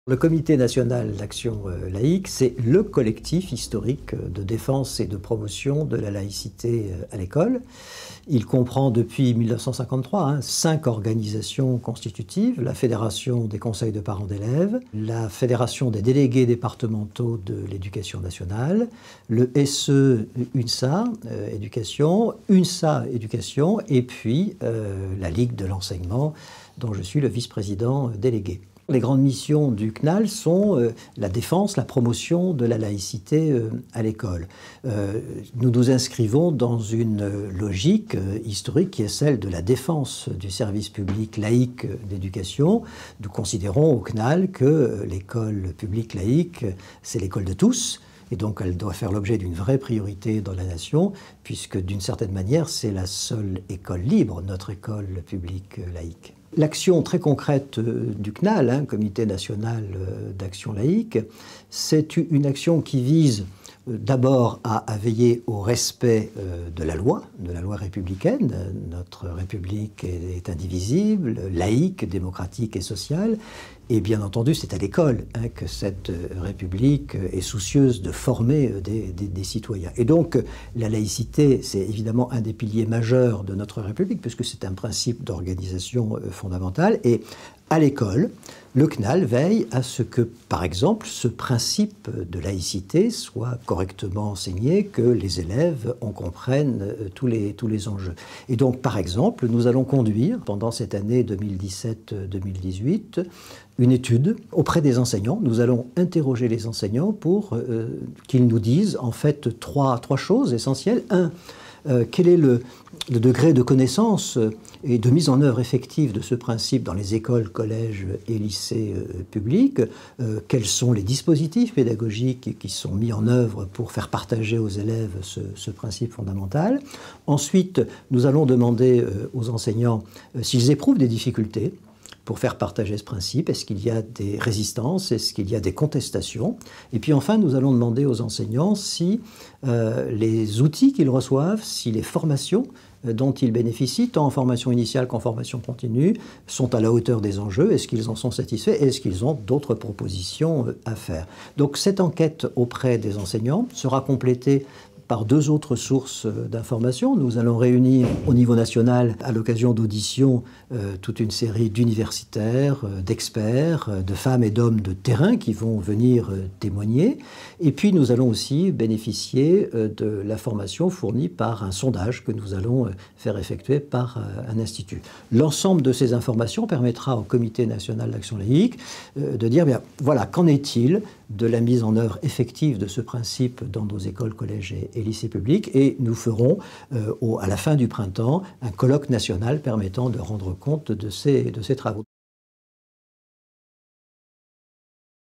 Le Comité national d'action laïque, c'est le collectif historique de défense et de promotion de la laïcité à l'école. Il comprend depuis 1953 5 organisations constitutives: la Fédération des conseils de parents d'élèves, la Fédération des délégués départementaux de l'éducation nationale, le SE UNSA éducation, UNSA éducation, et puis la Ligue de l'enseignement dont je suis le vice-président délégué. Les grandes missions du CNAL sont la défense, la promotion de la laïcité à l'école. Nous nous inscrivons dans une logique historique qui est celle de la défense du service public laïque d'éducation. Nous considérons au CNAL que l'école publique laïque, c'est l'école de tous. Et donc elle doit faire l'objet d'une vraie priorité dans la nation, puisque d'une certaine manière, c'est la seule école libre, notre école publique laïque. L'action très concrète du CNAL, Comité national d'action laïque, c'est une action qui vise d'abord à veiller au respect de la loi républicaine. Notre République est indivisible, laïque, démocratique et sociale. Et bien entendu, c'est à l'école que cette République est soucieuse de former des citoyens. Et donc, la laïcité, c'est évidemment un des piliers majeurs de notre République, puisque c'est un principe d'organisation fondamentale. Et à l'école, le CNAL veille à ce que, par exemple, ce principe de laïcité soit correctement enseigné, que les élèves en comprennent tous les enjeux. Et donc, par exemple, nous allons conduire, pendant cette année 2017-2018, une étude auprès des enseignants. Nous allons interroger les enseignants pour qu'ils nous disent, en fait, trois choses essentielles. Un, quel est le degré de connaissance et de mise en œuvre effective de ce principe dans les écoles, collèges et lycées publics? Quels sont les dispositifs pédagogiques qui sont mis en œuvre pour faire partager aux élèves ce principe fondamental? Ensuite, nous allons demander aux enseignants s'ils éprouvent des difficultés pour faire partager ce principe. Est-ce qu'il y a des résistances? Est-ce qu'il y a des contestations? Et puis enfin, nous allons demander aux enseignants si les outils qu'ils reçoivent, si les formations dont ils bénéficient, tant en formation initiale qu'en formation continue, sont à la hauteur des enjeux. Est-ce qu'ils en sont satisfaits? Est-ce qu'ils ont d'autres propositions à faire? Donc cette enquête auprès des enseignants sera complétée par 2 autres sources d'informations. Nous allons réunir au niveau national, à l'occasion d'auditions, toute une série d'universitaires, d'experts, de femmes et d'hommes de terrain qui vont venir témoigner. Et puis nous allons aussi bénéficier de l'information fournie par un sondage que nous allons faire effectuer par un institut. L'ensemble de ces informations permettra au Comité national d'action laïque de dire, bien, voilà, qu'en est-il de la mise en œuvre effective de ce principe dans nos écoles, collèges et lycées publics, et nous ferons à la fin du printemps un colloque national permettant de rendre compte de ces travaux.